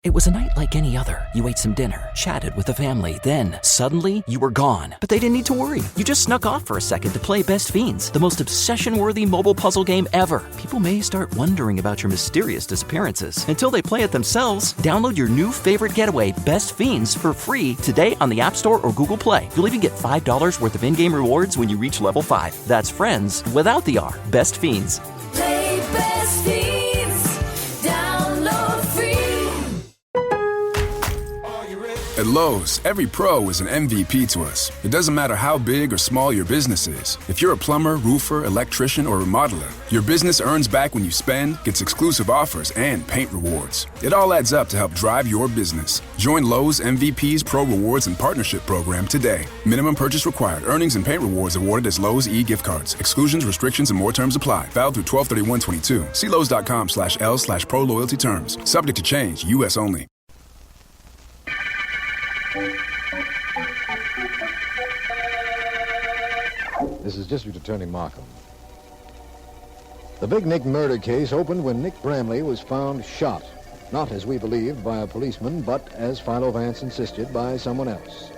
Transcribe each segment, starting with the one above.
It was a night like any other. You ate some dinner, chatted with the family, then, suddenly, you were gone. But they didn't need to worry. You just snuck off for a second to play Best Fiends, the most obsession-worthy mobile puzzle game ever. People may start wondering about your mysterious disappearances. Until they play it themselves, download your new favorite getaway, Best Fiends, for free today on the App Store or Google Play. You'll even get $5 worth of in-game rewards when you reach level 5. That's friends without the R. Best Fiends. Play Best Fiends. At Lowe's, every pro is an MVP to us. It doesn't matter how big or small your business is. If you're a plumber, roofer, electrician, or remodeler, your business earns back when you spend, gets exclusive offers, and paint rewards. It all adds up to help drive your business. Join Lowe's MVP's Pro Rewards and Partnership Program today. Minimum purchase required. Earnings and paint rewards awarded as Lowe's e-gift cards. Exclusions, restrictions, and more terms apply. Valid through 12/31/22. See Lowe's.com/L/Pro Loyalty terms. Subject to change. U.S. only. This is District Attorney Markham. The Big Nick murder case opened when Nick Bramley was found shot, not as we believed by a policeman, but as Philo Vance insisted, by someone else.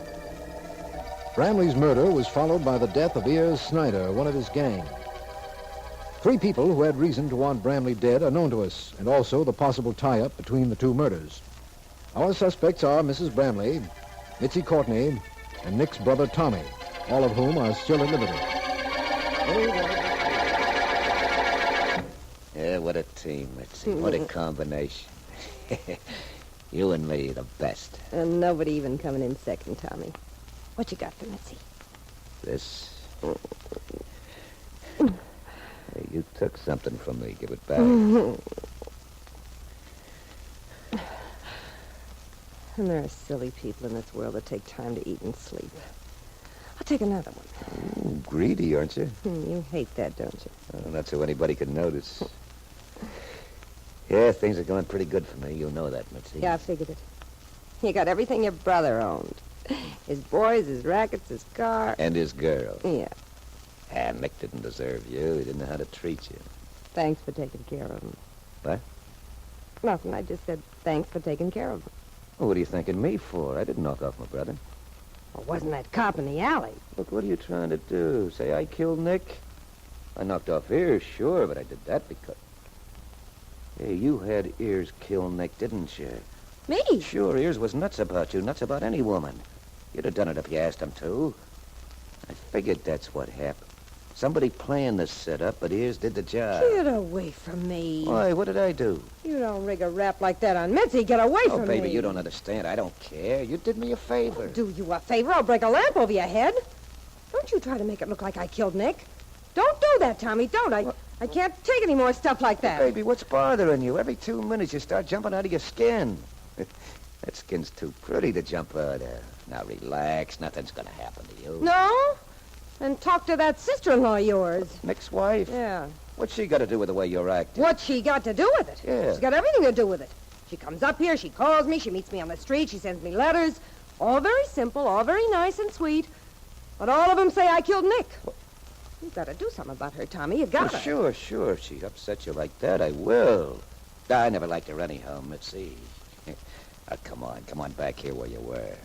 Bramley's murder was followed by the death of Ears Snyder, one of his gang. 3 people who had reason to want Bramley dead are known to us, and also the possible tie-up between the 2 murders. Our suspects are Mrs. Bramley, Mitzi Courtney, and Nick's brother Tommy, all of whom are still at liberty. Yeah, what a team, Mitzi. What a combination. You and me, the best. And nobody even coming in second, Tommy. What you got for Mitzi? This... Hey, you took something from me. Give it back. And there are silly people in this world that take time to eat and sleep. I'll take another one. Ooh, greedy, aren't you? You hate that, don't you? Well, not so anybody can notice. Yeah, things are going pretty good for me. You know that, Mitzi. Yeah, I figured it. You got everything your brother owned. His boys, his rackets, his car. And his girl. Yeah. Ah, Mick didn't deserve you. He didn't know how to treat you. Thanks for taking care of him. What? Nothing. I just said thanks for taking care of him. Well, what are you thanking me for? I didn't knock off my brother. Well, wasn't that cop in the alley? Look, what are you trying to do? Say I killed Nick? I knocked off Ears, sure, but I did that because... Hey, you had Ears kill Nick, didn't you? Me? Sure, Ears was nuts about you, nuts about any woman. You'd have done it if you asked him to. I figured that's what happened. Somebody planned the setup, but Ears did the job. Get away from me. Why, what did I do? You don't rig a rap like that on Mitzi. Get away from me. Oh, baby, you don't understand. I don't care. You did me a favor. Do you a favor? I'll break a lamp over your head. Don't you try to make it look like I killed Nick. Don't do that, Tommy. Don't. I can't take any more stuff like that. Baby, what's bothering you? Every 2 minutes you start jumping out of your skin. That skin's too pretty to jump out of. Now relax. Nothing's going to happen to you. No? Then talk to that sister-in-law of yours. Nick's wife? Yeah. What's she got to do with the way you're acting? What's she got to do with it? Yeah. She's got everything to do with it. She comes up here, she calls me, she meets me on the street, she sends me letters. All very simple, all very nice and sweet. But all of them say I killed Nick. You've got to do something about her, Tommy. You got to. Sure. If she upsets you like that, I will. I never liked her anyhow, Mitzi. Come on back here where you were.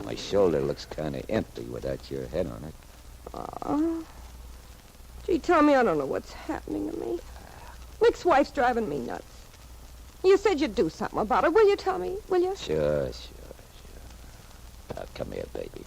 My shoulder looks kind of empty without your head on it. Gee, Tommy, I don't know what's happening to me. Nick's wife's driving me nuts. You said you'd do something about it. Will you, Tommy? Will you? Sure. Now, come here, baby.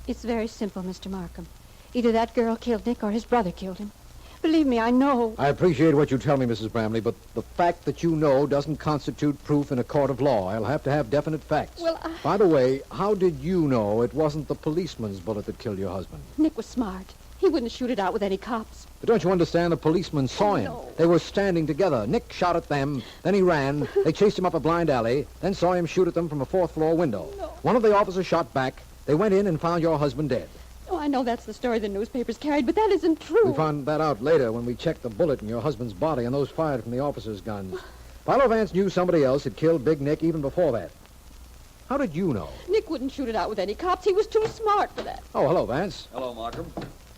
It's very simple, Mr. Markham. Either that girl killed Nick or his brother killed him. Believe me, I know. I appreciate what you tell me, Mrs. Bramley, but the fact that you know doesn't constitute proof in a court of law. I'll have to have definite facts. Well, By the way, how did you know it wasn't the policeman's bullet that killed your husband? Nick was smart. He wouldn't shoot it out with any cops. But don't you understand? The policeman saw him. No. They were standing together. Nick shot at them, then he ran. They chased him up a blind alley, then saw him shoot at them from a 4th-floor window. No. One of the officers shot back. They went in and found your husband dead. Oh, I know that's the story the newspapers carried, but that isn't true. We found that out later when we checked the bullet in your husband's body and those fired from the officer's guns. Philo Vance knew somebody else had killed Big Nick even before that. How did you know? Nick wouldn't shoot it out with any cops. He was too smart for that. Oh, hello, Vance. Hello, Markham.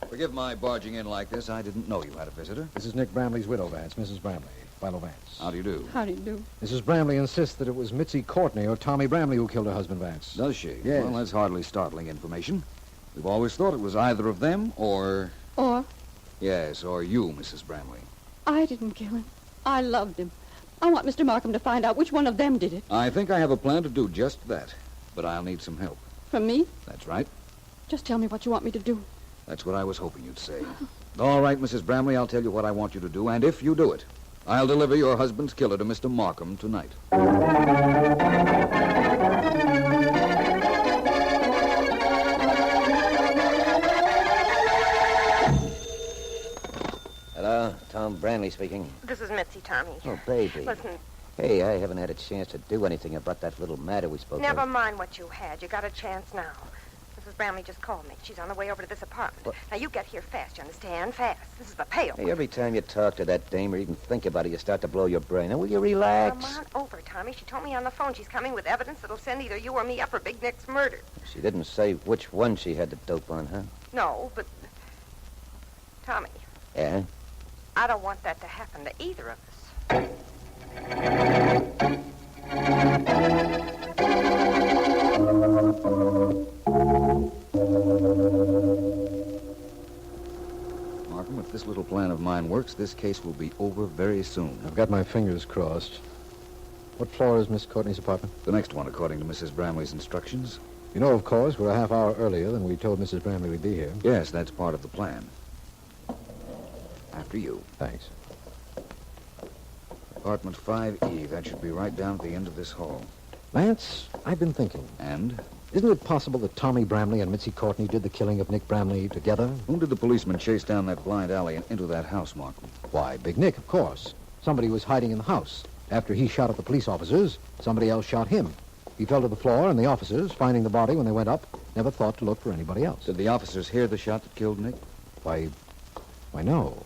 Forgive my barging in like this. I didn't know you had a visitor. This is Nick Bramley's widow, Vance, Mrs. Bramley. Philo Vance. How do you do? How do you do? Mrs. Bramley insists that it was Mitzi Courtney or Tommy Bramley who killed her husband, Vance. Does she? Yes. Well, that's hardly startling information. We've always thought it was either of them or... Or? Yes, or you, Mrs. Bramley. I didn't kill him. I loved him. I want Mr. Markham to find out which one of them did it. I think I have a plan to do just that. But I'll need some help. From me? That's right. Just tell me what you want me to do. That's what I was hoping you'd say. All right, Mrs. Bramley, I'll tell you what I want you to do, and if you do it, I'll deliver your husband's killer to Mr. Markham tonight. Hello, Tom Branley speaking. This is Mitzi, Tommy. Oh, baby. Listen, Hey, I haven't had a chance to do anything about that little matter we spoke never of. mind what you had. You got a chance now. Mrs. Bramley just called me. She's on the way over to this apartment. What? Now, you get here fast, you understand? Fast. This is the payoff. Hey, every time you talk to that dame or even think about it, you start to blow your brain. Now, will you relax? Come on over, Tommy. She told me on the phone she's coming with evidence that'll send either you or me up for Big Nick's murder. She didn't say which one she had the dope on, huh? No, but... Tommy, Yeah? I don't want that to happen to either of us. Markham, if this little plan of mine works, this case will be over very soon. I've got my fingers crossed. What floor is Miss Courtney's apartment? The next one, according to Mrs. Bramley's instructions. You know, of course, we're a half hour earlier than we told Mrs. Bramley we'd be here. Yes, that's part of the plan. After you. Thanks. Apartment 5E. That should be right down at the end of this hall. Vance, I've been thinking. And? Isn't it possible that Tommy Bramley and Mitzi Courtney did the killing of Nick Bramley together? Whom did the policeman chase down that blind alley and into that house, Markham? Why, Big Nick, of course. Somebody was hiding in the house. After he shot at the police officers, somebody else shot him. He fell to the floor, and the officers, finding the body when they went up, never thought to look for anybody else. Did the officers hear the shot that killed Nick? Why, no.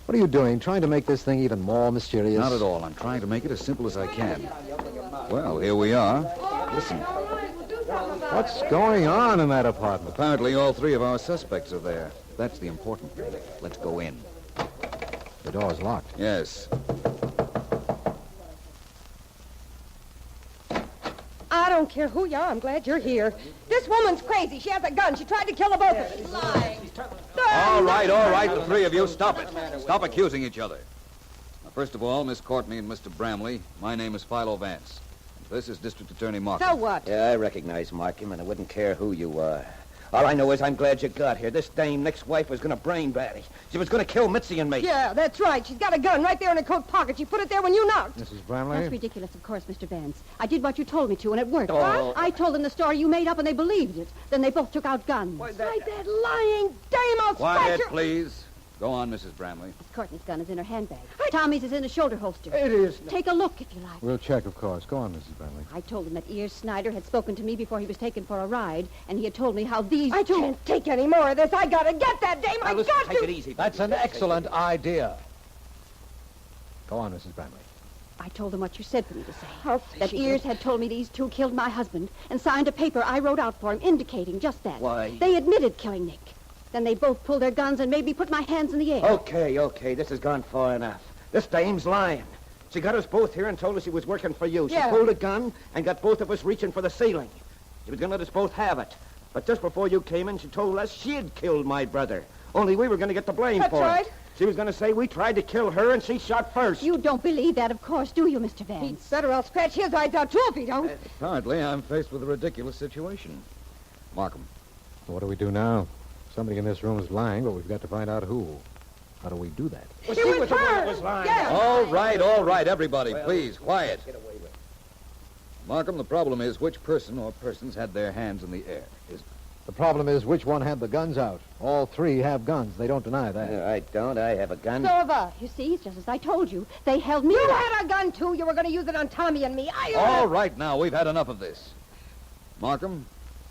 What are you doing, trying to make this thing even more mysterious? Not at all. I'm trying to make it as simple as I can. Well, here we are. Listen. What's going on in that apartment? Apparently all three of our suspects are there. That's the important thing. Let's go in. The door's locked. Yes. I don't care who you are. I'm glad you're here. This woman's crazy. She has a gun. She tried to kill the both of us. She's lying. All right, the three of you, stop it. Stop accusing each other. Now, first of all, Miss Courtney and Mr. Bramley, my name is Philo Vance. This is District Attorney Markham. So what? Yeah, I recognize Markham, and I wouldn't care who you are. All I know is I'm glad you got here. This dame, Nick's wife, was going to brain Batty. She was going to kill Mitzi and me. Yeah, that's right. She's got a gun right there in her coat pocket. She put it there when you knocked. Mrs. Bramley? That's ridiculous, of course, Mr. Vance. I did what you told me to, and it worked. Oh. I told them the story you made up, and they believed it. Then they both took out guns. Why, that lying dame, I'll Quiet, scratch her. please. Go on, Mrs. Bramley. Miss Courtney's gun is in her handbag. Tommy's is in a shoulder holster. It is. Take a look, if you like. We'll check, of course. Go on, Mrs. Bramley. I told him that Ears Snyder had spoken to me before he was taken for a ride, and he had told me how these I two... can't take any more of this. I gotta get that dame. I Listen, got take to. it easy. That's an excellent idea. Go on, Mrs. Bramley. I told him what you said for me to say. Oh, That she Ears had told me these two killed my husband and signed a paper I wrote out for him indicating just that. Why? They admitted killing Nick. Then they both pulled their guns and made me put my hands in the air. Okay. This has gone far enough. This dame's lying. She got us both here and told us she was working for you. She Yeah. pulled a gun and got both of us reaching for the ceiling. She was going to let us both have it. But just before you came in, she told us she'd killed my brother. Only we were going to get the blame That's for right. it. She was going to say we tried to kill her and she shot first. You don't believe that, of course, do you, Mr. He'd Vance? better I'll scratch his eyes out, too, if he don't. Apparently, I'm faced with a ridiculous situation. Markham. What do we do now? Somebody in this room is lying, but we've got to find out who. How do we do that? Well, she was the one that was lying. Yeah. All right, everybody, please, quiet. Markham, the problem is which person or persons had their hands in the air. The problem is which one had the guns out. All three have guns. They don't deny that. I don't. I have a gun. So have I. You see, it's just as I told you. They held me... You had a gun, too. You were going to use it on Tommy and me. All right, now, we've had enough of this. Markham,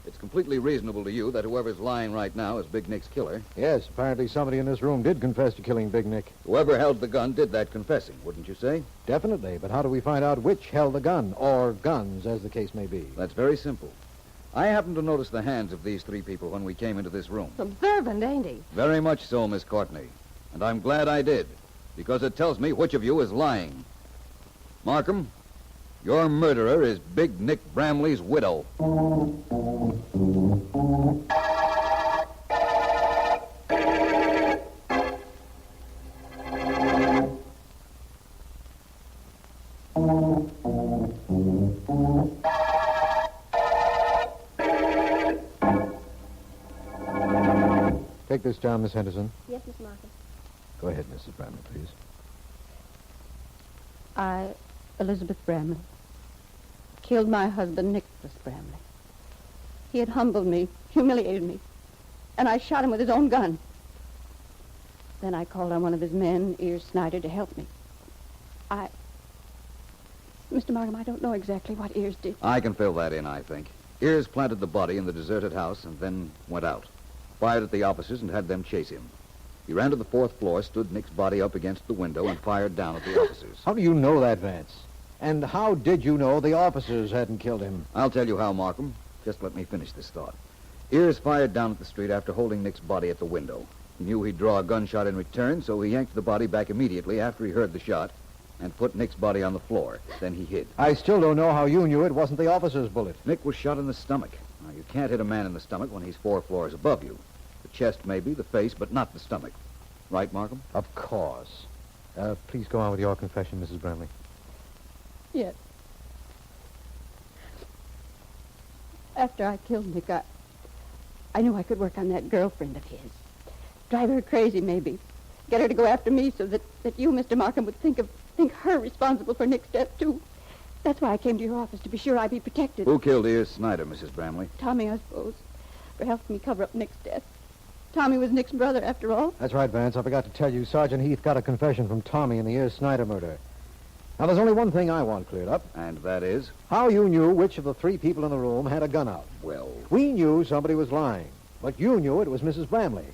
It's completely reasonable to you that whoever's lying right now is Big Nick's killer. Yes, apparently somebody in this room did confess to killing Big Nick. Whoever held the gun did that confessing, wouldn't you say? Definitely, but how do we find out which held the gun, or guns, as the case may be? That's very simple. I happened to notice the hands of these three people when we came into this room. Observant, ain't he? Very much so, Miss Courtney. And I'm glad I did, because it tells me which of you is lying. Markham, your murderer is Big Nick Bramley's widow. Take this down, Miss Henderson. Yes, Miss Markham. Go ahead, Mrs. Bramley, please. I, Elizabeth Bramley, killed my husband, Nicholas Bramley. He had humbled me, humiliated me, and I shot him with his own gun. Then I called on one of his men, Ears Snyder, to help me. Mr. Markham, I don't know exactly what Ears did. I can fill that in, I think. Ears planted the body in the deserted house and then went out. Fired at the officers and had them chase him. He ran to the fourth floor, stood Nick's body up against the window, and fired down at the officers. How do you know that, Vance? And how did you know the officers hadn't killed him? I'll tell you how, Markham. Just let me finish this thought. Ears fired down at the street after holding Nick's body at the window. He knew he'd draw a gunshot in return, so he yanked the body back immediately after he heard the shot and put Nick's body on the floor. Then he hid. I still don't know how you knew it wasn't the officer's bullet. Nick was shot in the stomach. Now, you can't hit a man in the stomach when he's 4 floors above you. The chest, maybe, the face, but not the stomach. Right, Markham? Of course. Please go on with your confession, Mrs. Bramley. Yes. After I killed Nick, I knew I could work on that girlfriend of his. Drive her crazy, maybe. Get her to go after me so that you, Mr. Markham, would think her responsible for Nick's death, too. That's why I came to your office, to be sure I'd be protected. Who killed Ears Snyder, Mrs. Bramley? Tommy, I suppose, for helping me cover up Nick's death. Tommy was Nick's brother, after all. That's right, Vance. I forgot to tell you, Sergeant Heath got a confession from Tommy in the Ears Snyder murder. Now, there's only one thing I want cleared up. And that is? How you knew which of the 3 people in the room had a gun out. Well... We knew somebody was lying, but you knew it was Mrs. Bramley.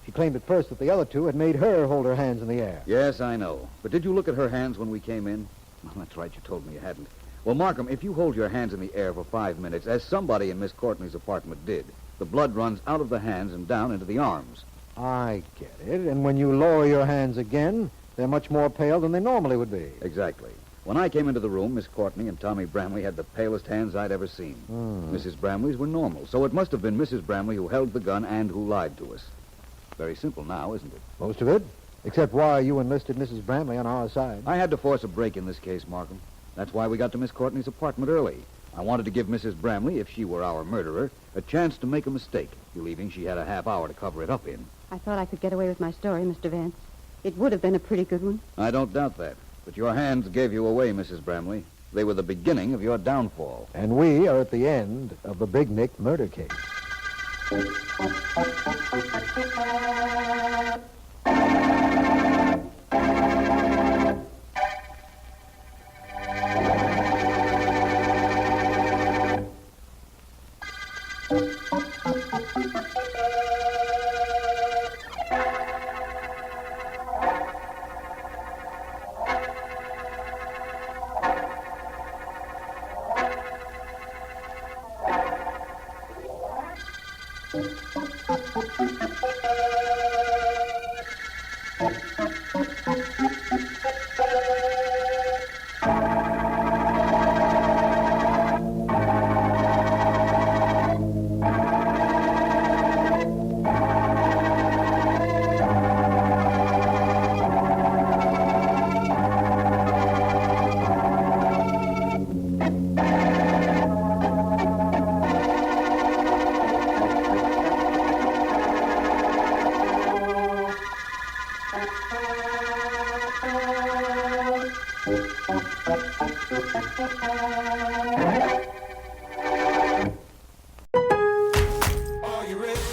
She claimed at first that the other 2 had made her hold her hands in the air. Yes, I know. But did you look at her hands when we came in? Well, that's right, you told me you hadn't. Well, Markham, if you hold your hands in the air for 5 minutes, as somebody in Miss Courtney's apartment did, the blood runs out of the hands and down into the arms. I get it. And when you lower your hands again, they're much more pale than they normally would be. Exactly. When I came into the room, Miss Courtney and Tommy Bramley had the palest hands I'd ever seen. Mrs. Bramley's were normal, so it must have been Mrs. Bramley who held the gun and who lied to us. Very simple now, isn't it? Most of it. Except why you enlisted Mrs. Bramley on our side. I had to force a break in this case, Markham. That's why we got to Miss Courtney's apartment early. I wanted to give Mrs. Bramley, if she were our murderer, a chance to make a mistake, believing she had a half hour to cover it up in. I thought I could get away with my story, Mr. Vance. It would have been a pretty good one. I don't doubt that. But your hands gave you away, Mrs. Bramley. They were the beginning of your downfall. And we are at the end of the Big Nick murder case.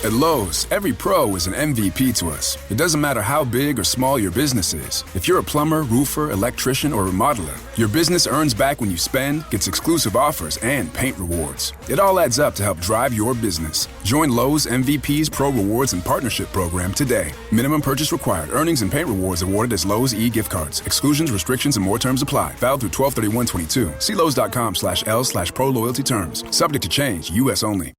At Lowe's, every pro is an MVP to us. It doesn't matter how big or small your business is. If you're a plumber, roofer, electrician, or remodeler, your business earns back when you spend, gets exclusive offers, and paint rewards. It all adds up to help drive your business. Join Lowe's MVP's Pro Rewards and Partnership Program today. Minimum purchase required. Earnings and paint rewards awarded as Lowe's e-gift cards. Exclusions, restrictions, and more terms apply. Valid through 12/31/22. See Lowe's.com/L/Pro Loyalty terms. Subject to change. U.S. only.